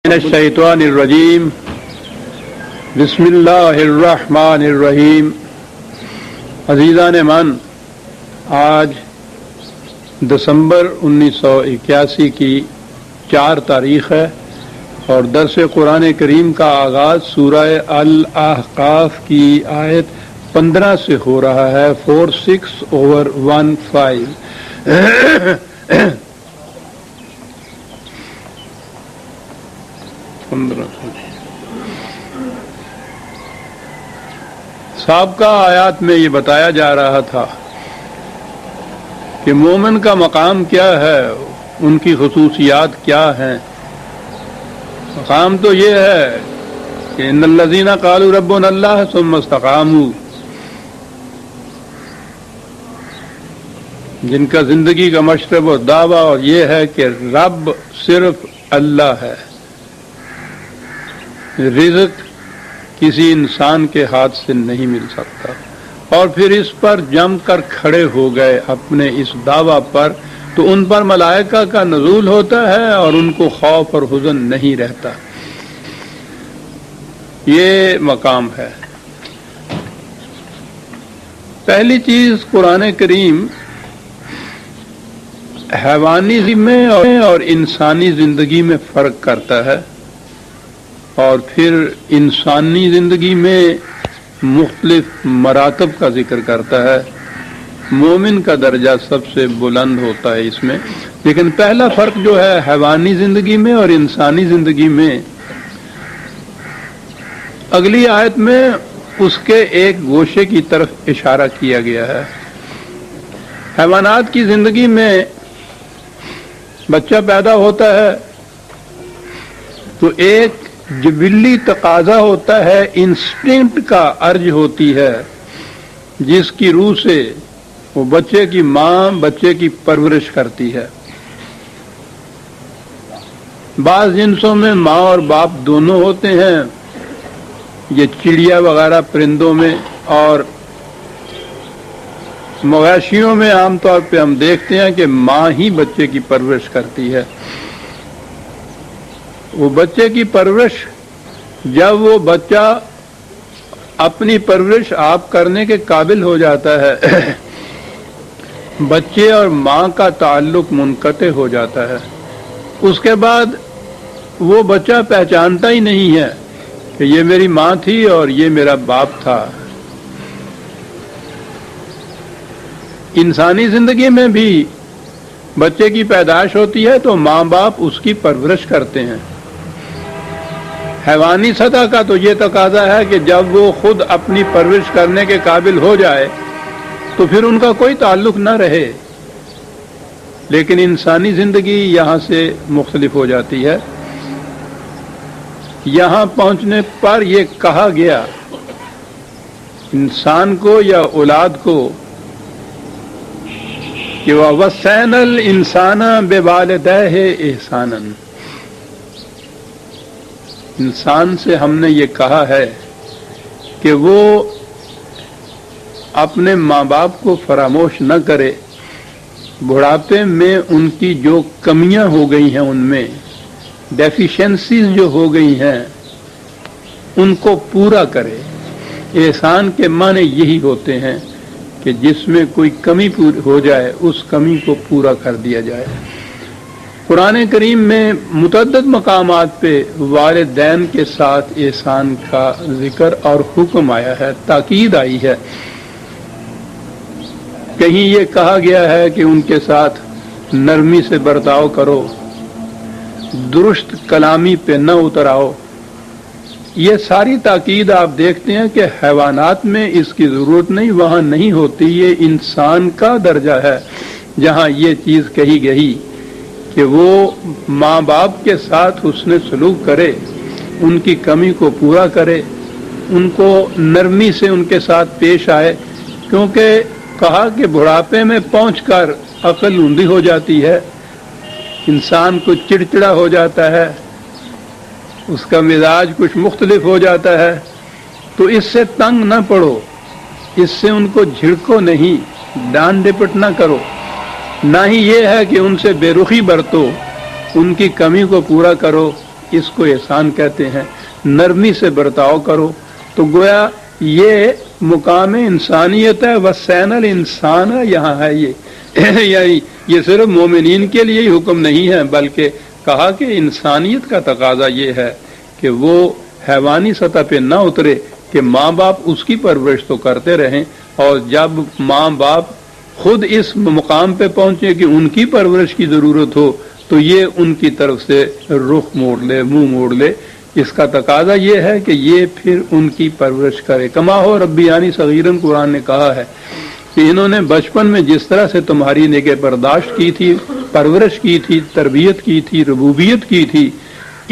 الشیطان الرجیم بسم اللہ الرحمن الرحیم۔ عزیزان من، آج دسمبر 1981 کی 4 تاریخ ہے اور درس قرآن کریم کا آغاز سورہ الاحقاف کی آیت 15 سے ہو رہا ہے، 46/15۔ سابقہ آیات میں یہ بتایا جا رہا تھا کہ مومن کا مقام کیا ہے، ان کی خصوصیات کیا ہیں۔ مقام تو یہ ہے کہ ان الذین قالوا ربنا اللہ ثم استقاموا، جن کا زندگی کا مشرب و دعویٰ اور یہ ہے کہ رب صرف اللہ ہے، رزق کسی انسان کے ہاتھ سے نہیں مل سکتا، اور پھر اس پر جم کر کھڑے ہو گئے اپنے اس دعویٰ پر، تو ان پر ملائکہ کا نزول ہوتا ہے اور ان کو خوف اور حزن نہیں رہتا۔ یہ مقام ہے۔ پہلی چیز، قرآن کریم حیوانی زندگی اور انسانی زندگی میں فرق کرتا ہے، اور پھر انسانی زندگی میں مختلف مراتب کا ذکر کرتا ہے۔ مومن کا درجہ سب سے بلند ہوتا ہے اس میں، لیکن پہلا فرق جو ہے حیوانی زندگی میں اور انسانی زندگی میں، اگلی آیت میں اس کے ایک گوشے کی طرف اشارہ کیا گیا ہے۔ حیوانات کی زندگی میں بچہ پیدا ہوتا ہے تو ایک جبلی تقاضا ہوتا ہے، انسٹنکٹ کا ارج ہوتی ہے، جس کی روح سے وہ بچے کی ماں بچے کی پرورش کرتی ہے۔ بعض جنسوں میں ماں اور باپ دونوں ہوتے ہیں، یہ چڑیا وغیرہ پرندوں میں، اور مویشیوں میں عام طور پہ ہم دیکھتے ہیں کہ ماں ہی بچے کی پرورش کرتی ہے۔ وہ بچے کی پرورش، جب وہ بچہ اپنی پرورش آپ کرنے کے قابل ہو جاتا ہے، بچے اور ماں کا تعلق منقطع ہو جاتا ہے، اس کے بعد وہ بچہ پہچانتا ہی نہیں ہے کہ یہ میری ماں تھی اور یہ میرا باپ تھا۔ انسانی زندگی میں بھی بچے کی پیدائش ہوتی ہے تو ماں باپ اس کی پرورش کرتے ہیں۔ حیوانی سطح کا تو یہ تقاضا ہے کہ جب وہ خود اپنی پرورش کرنے کے قابل ہو جائے تو پھر ان کا کوئی تعلق نہ رہے، لیکن انسانی زندگی یہاں سے مختلف ہو جاتی ہے۔ یہاں پہنچنے پر یہ کہا گیا انسان کو یا اولاد کو کہ وَوَصَّيْنَا الْإِنسَانَ بِوَالِدَيْهِ إِحْسَانًا، انسان سے ہم نے یہ کہا ہے کہ وہ اپنے ماں باپ کو فراموش نہ کرے، بڑھاپے میں ان کی جو کمیاں ہو گئی ہیں، ان میں ڈیفیشنسیز جو ہو گئی ہیں، ان کو پورا کرے۔ احسان کے معنی یہی ہوتے ہیں کہ جس میں کوئی کمی ہو جائے اس کمی کو پورا کر دیا جائے۔ قرآن کریم میں متعدد مقامات پہ والدین کے ساتھ احسان کا ذکر اور حکم آیا ہے، تاکید آئی ہے۔ کہیں یہ کہا گیا ہے کہ ان کے ساتھ نرمی سے برتاؤ کرو، درست کلامی پہ نہ اتر آؤ۔ یہ ساری تاکید آپ دیکھتے ہیں کہ حیوانات میں اس کی ضرورت نہیں، وہاں نہیں ہوتی۔ یہ انسان کا درجہ ہے جہاں یہ چیز کہی گئی کہ وہ ماں باپ کے ساتھ حسن سلوک کرے، ان کی کمی کو پورا کرے، ان کو نرمی سے ان کے ساتھ پیش آئے، کیونکہ کہا کہ بڑھاپے میں پہنچ کر عقل اندھی ہو جاتی ہے، انسان کچھ چڑچڑا ہو جاتا ہے، اس کا مزاج کچھ مختلف ہو جاتا ہے، تو اس سے تنگ نہ پڑو، اس سے ان کو جھڑکو نہیں، ڈانٹ ڈپٹ نہ کرو، نہ ہی یہ ہے کہ ان سے بے رخی برتو، ان کی کمی کو پورا کرو، اس کو احسان کہتے ہیں، نرمی سے برتاؤ کرو. تو گویا یہ مقام انسانیت ہے، وسین الانسان یہاں ہے. یعنی یہ صرف مومنین کے لیے ہی حکم نہیں ہے، بلکہ کہا کہ انسانیت کا تقاضا یہ ہے کہ وہ حیوانی سطح پہ نہ اترے، کہ ماں باپ اس کی پرورش تو کرتے رہیں، اور جب ماں باپ خود اس مقام پہ پہنچے کہ ان کی پرورش کی ضرورت ہو تو یہ ان کی طرف سے رخ موڑ لے، منہ موڑ لے. اس کا تقاضا یہ ہے کہ یہ پھر ان کی پرورش کرے. کما ہو ربیانی صغیرن قرآن نے کہا ہے کہ انہوں نے بچپن میں جس طرح سے تمہاری نگہ برداشت کی تھی، پرورش کی تھی، تربیت کی تھی، ربوبیت کی تھی،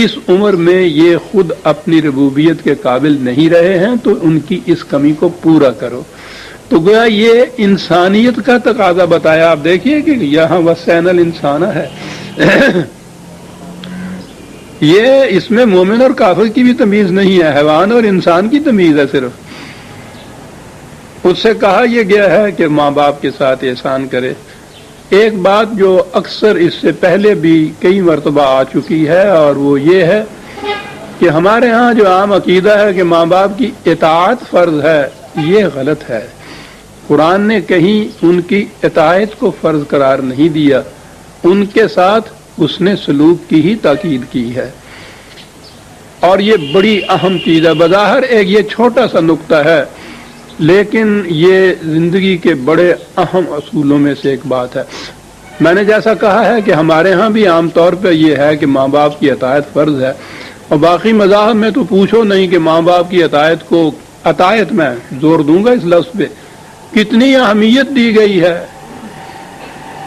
اس عمر میں یہ خود اپنی ربوبیت کے قابل نہیں رہے ہیں، تو ان کی اس کمی کو پورا کرو. تو گویا یہ انسانیت کا تقاضا بتایا. آپ دیکھیے کہ یہاں وسین الانسان ہے. یہ اس میں مومن اور کافر کی بھی تمیز نہیں ہے، حیوان اور انسان کی تمیز ہے صرف. اس سے کہا یہ گیا ہے کہ ماں باپ کے ساتھ احسان کرے. ایک بات جو اکثر اس سے پہلے بھی کئی مرتبہ آ چکی ہے، اور وہ یہ ہے کہ ہمارے ہاں جو عام عقیدہ ہے کہ ماں باپ کی اطاعت فرض ہے، یہ غلط ہے. قرآن نے کہیں ان کی اطاعت کو فرض قرار نہیں دیا، ان کے ساتھ اس نے سلوک کی ہی تاکید کی ہے. اور یہ بڑی اہم چیز ہے. بظاہر ایک یہ چھوٹا سا نقطہ ہے، لیکن یہ زندگی کے بڑے اہم اصولوں میں سے ایک بات ہے. میں نے جیسا کہا ہے کہ ہمارے ہاں بھی عام طور پہ یہ ہے کہ ماں باپ کی اطاعت فرض ہے، اور باقی مذاہب میں تو پوچھو نہیں کہ ماں باپ کی اطاعت کو، اطاعت میں زور دوں گا اس لفظ پہ، کتنی اہمیت دی گئی ہے.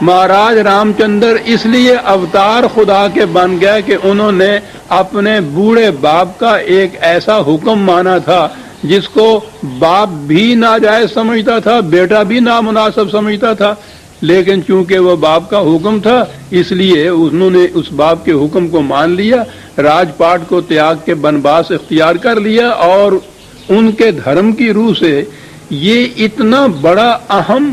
مہاراج رام چندر اس لیے اوتار خدا کے بن گئے کہ انہوں نے اپنے بوڑھے باپ کا ایک ایسا حکم مانا تھا جس کو باپ بھی ناجائز سمجھتا تھا، بیٹا بھی نامناسب سمجھتا تھا، لیکن چونکہ وہ باپ کا حکم تھا اس لیے انہوں نے اس باپ کے حکم کو مان لیا، راج پاٹ کو تیاگ کے بنواس اختیار کر لیا. اور ان کے دھرم کی روح سے یہ اتنا بڑا اہم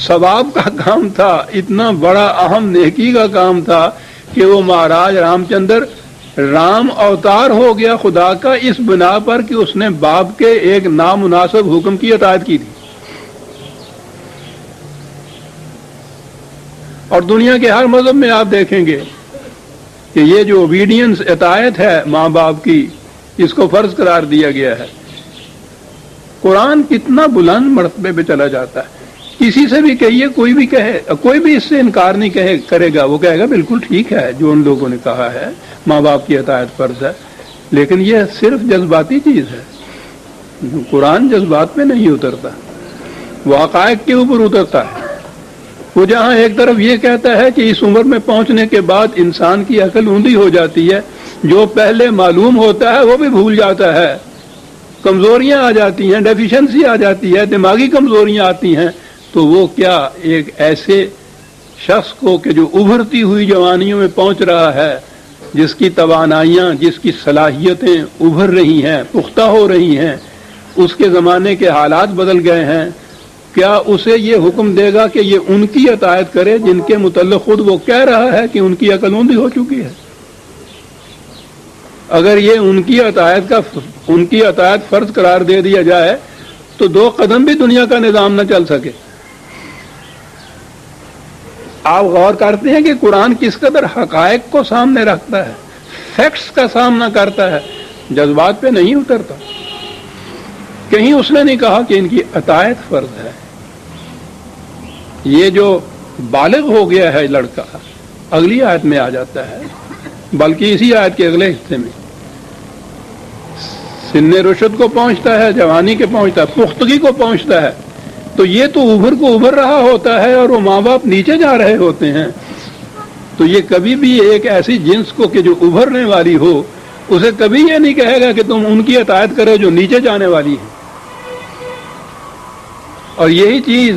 ثواب کا کام تھا، اتنا بڑا اہم نیکی کا کام تھا کہ وہ مہاراج رام چندر رام اوتار ہو گیا خدا کا اس بنا پر کہ اس نے باپ کے ایک نامناسب حکم کی اطاعت کی تھی. اور دنیا کے ہر مذہب میں آپ دیکھیں گے کہ یہ جو اوبیڈینس، اطاعت ہے ماں باپ کی، اس کو فرض قرار دیا گیا ہے. قرآن کتنا بلند مرتبے پہ چلا جاتا ہے. کسی سے بھی کہیے، کوئی بھی کہے، کوئی بھی اس سے انکار نہیں کرے گا، وہ کہے گا بالکل ٹھیک ہے جو ان لوگوں نے کہا ہے، ماں باپ کی اطاعت فرض ہے. لیکن یہ صرف جذباتی چیز ہے. قرآن جذبات پہ نہیں اترتا، وہ حقائق کے اوپر اترتا ہے. وہ جہاں ایک طرف یہ کہتا ہے کہ اس عمر میں پہنچنے کے بعد انسان کی عقل اوندھی ہو جاتی ہے، جو پہلے معلوم ہوتا ہے وہ بھی بھول جاتا ہے، کمزوریاں آ جاتی ہیں، ڈیفیشنسی آ جاتی ہے، دماغی کمزوریاں آتی ہیں. تو وہ کیا ایک ایسے شخص کو کہ جو ابھرتی ہوئی جوانیوں میں پہنچ رہا ہے، جس کی توانائیاں، جس کی صلاحیتیں ابھر رہی ہیں، پختہ ہو رہی ہیں، اس کے زمانے کے حالات بدل گئے ہیں، کیا اسے یہ حکم دے گا کہ یہ ان کی اطاعت کرے جن کے متعلق خود وہ کہہ رہا ہے کہ ان کی عقل اوندھی ہو چکی ہے؟ اگر یہ ان کی اطاعت فرض قرار دے دیا جائے تو 2 قدم بھی دنیا کا نظام نہ چل سکے. آپ غور کرتے ہیں کہ قرآن کس قدر حقائق کو سامنے رکھتا ہے، فیکٹس کا سامنا کرتا ہے، جذبات پہ نہیں اترتا. کہیں اس نے نہیں کہا کہ ان کی اطاعت فرض ہے. یہ جو بالغ ہو گیا ہے لڑکا، اگلی آیت میں آ جاتا ہے، بلکہ اسی آیت کے اگلے حصے میں سن رشد کو پہنچتا ہے، جوانی کے پہنچتا ہے، پختگی کو پہنچتا ہے. تو یہ تو ابھر رہا ہوتا ہے اور وہ ماں باپ نیچے جا رہے ہوتے ہیں. تو یہ کبھی بھی ایک ایسی جنس کو کہ جو ابھرنے والی ہو، اسے کبھی یہ نہیں کہے گا کہ تم ان کی اطاعت کرو جو نیچے جانے والی ہے. اور یہی چیز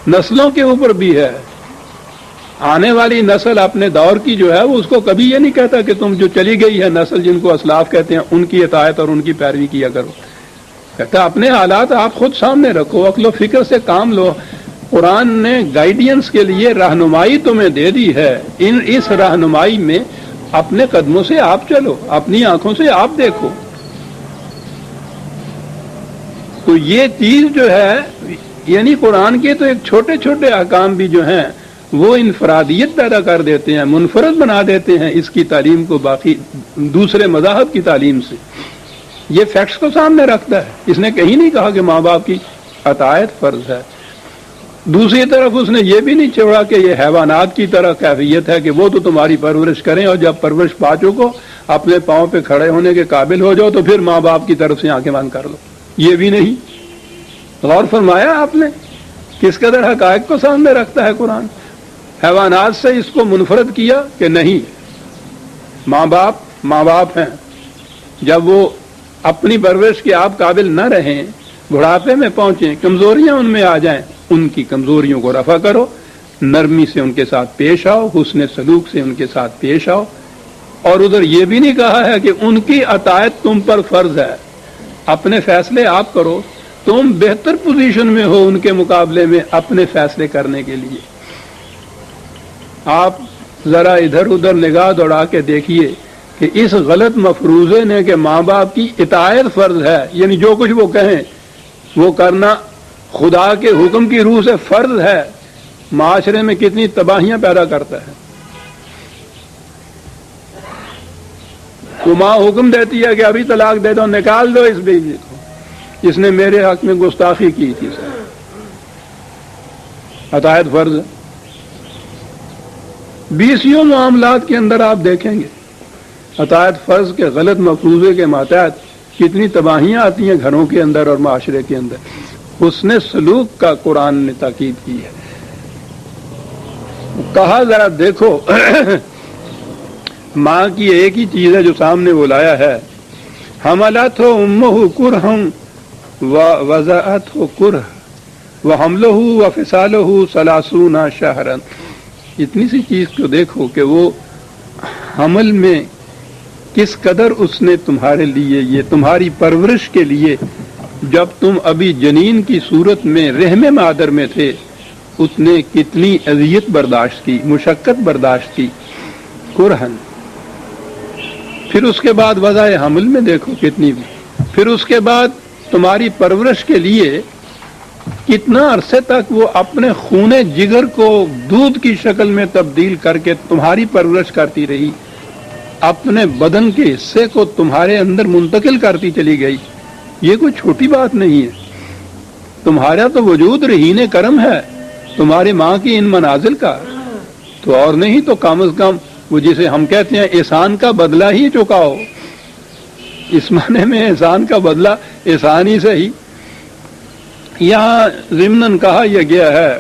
نسلوں کے اوپر بھی ہے. آنے والی نسل اپنے دور کی جو ہے وہ اس کو کبھی یہ نہیں کہتا کہ تم جو چلی گئی ہے نسل جن کو اسلاف کہتے ہیں ان کی اطاعت اور ان کی پیروی کیا کرو. کہتا اپنے حالات آپ خود سامنے رکھو، عقل و فکر سے کام لو. قرآن نے گائیڈینس کے لیے رہنمائی تمہیں دے دی ہے، اس رہنمائی میں اپنے قدموں سے آپ چلو، اپنی آنکھوں سے آپ دیکھو. تو یہ چیز جو ہے، یعنی قرآن کے تو ایک چھوٹے چھوٹے احکام بھی جو ہیں وہ انفرادیت پیدا کر دیتے ہیں، منفرد بنا دیتے ہیں اس کی تعلیم کو باقی دوسرے مذاہب کی تعلیم سے. یہ فیکٹس کو سامنے رکھتا ہے. اس نے کہیں نہیں کہا کہ ماں باپ کی اطاعت فرض ہے. دوسری طرف اس نے یہ بھی نہیں چھوڑا کہ یہ حیوانات کی طرح کیفیت ہے کہ وہ تو تمہاری پرورش کریں اور جب پرورش پا چکو اپنے پاؤں پہ کھڑے ہونے کے قابل ہو جاؤ تو پھر ماں باپ کی طرف سے آنکھیں بند کر لو. یہ بھی نہیں. غور فرمایا آپ نے کس قدر حقائق کو سامنے رکھتا ہے قرآن. حیوانات سے اس کو منفرد کیا کہ نہیں، ماں باپ ہیں، جب وہ اپنی پرورش کے آپ قابل نہ رہیں، بڑھاپے میں پہنچیں، کمزوریاں ان میں آ جائیں، ان کی کمزوریوں کو رفع کرو، نرمی سے ان کے ساتھ پیش آؤ، حسن سلوک سے ان کے ساتھ پیش آؤ. اور ادھر یہ بھی نہیں کہا ہے کہ ان کی اطاعت تم پر فرض ہے، اپنے فیصلے آپ کرو، تم بہتر پوزیشن میں ہو ان کے مقابلے میں اپنے فیصلے کرنے کے لیے. آپ ذرا ادھر ادھر نگاہ دوڑا کے دیکھیے کہ اس غلط مفروضے نے کہ ماں باپ کی اطاعت فرض ہے، یعنی جو کچھ وہ کہیں وہ کرنا خدا کے حکم کی روح سے فرض ہے، معاشرے میں کتنی تباہیاں پیدا کرتا ہے. تو ماں حکم دیتی ہے کہ ابھی طلاق دے دو، نکال دو اس بیوی کو، اس نے میرے حق میں گستاخی کی تھی. اطاعت فرض ہے. 20 معاملات کے اندر آپ دیکھیں گے اطاعت فرض کے غلط مفروضے کے ماتحت کتنی تباہیاں آتی ہیں گھروں کے اندر اور معاشرے کے اندر. حسن سلوک کا قرآن نے تاکید کی ہے. کہا ذرا دیکھو ماں کی ایک ہی چیز ہے جو سامنے وہ لایا ہے، حملتہ امہ کرہم ووضعتہ کرہ وحملہ وفصالہ 30 شہرا. اتنی سی چیز کو دیکھو کہ وہ حمل میں کس قدر اس نے تمہارے لیے، یہ تمہاری پرورش کے لیے جب تم ابھی جنین کی صورت میں رحم مادر میں تھے اس نے کتنی اذیت برداشت کی، مشقت برداشت کی. کرہن. پھر اس کے بعد وضع حمل میں دیکھو کتنی بھی. پھر اس کے بعد تمہاری پرورش کے لیے کتنا عرصے تک وہ اپنے خون جگر کو دودھ کی شکل میں تبدیل کر کے تمہاری پرورش کرتی رہی، اپنے بدن کے حصے کو تمہارے اندر منتقل کرتی چلی گئی. یہ کوئی چھوٹی بات نہیں ہے. تمہارا تو وجود رہین کرم ہے تمہاری ماں کی ان منازل کا، تو اور نہیں تو کم از کم وہ جسے ہم کہتے ہیں احسان کا بدلہ ہی چکاؤ. اس معنی میں احسان کا بدلہ احسان ہی سے ہی. یہاں ضمناً کہا یہ گیا ہے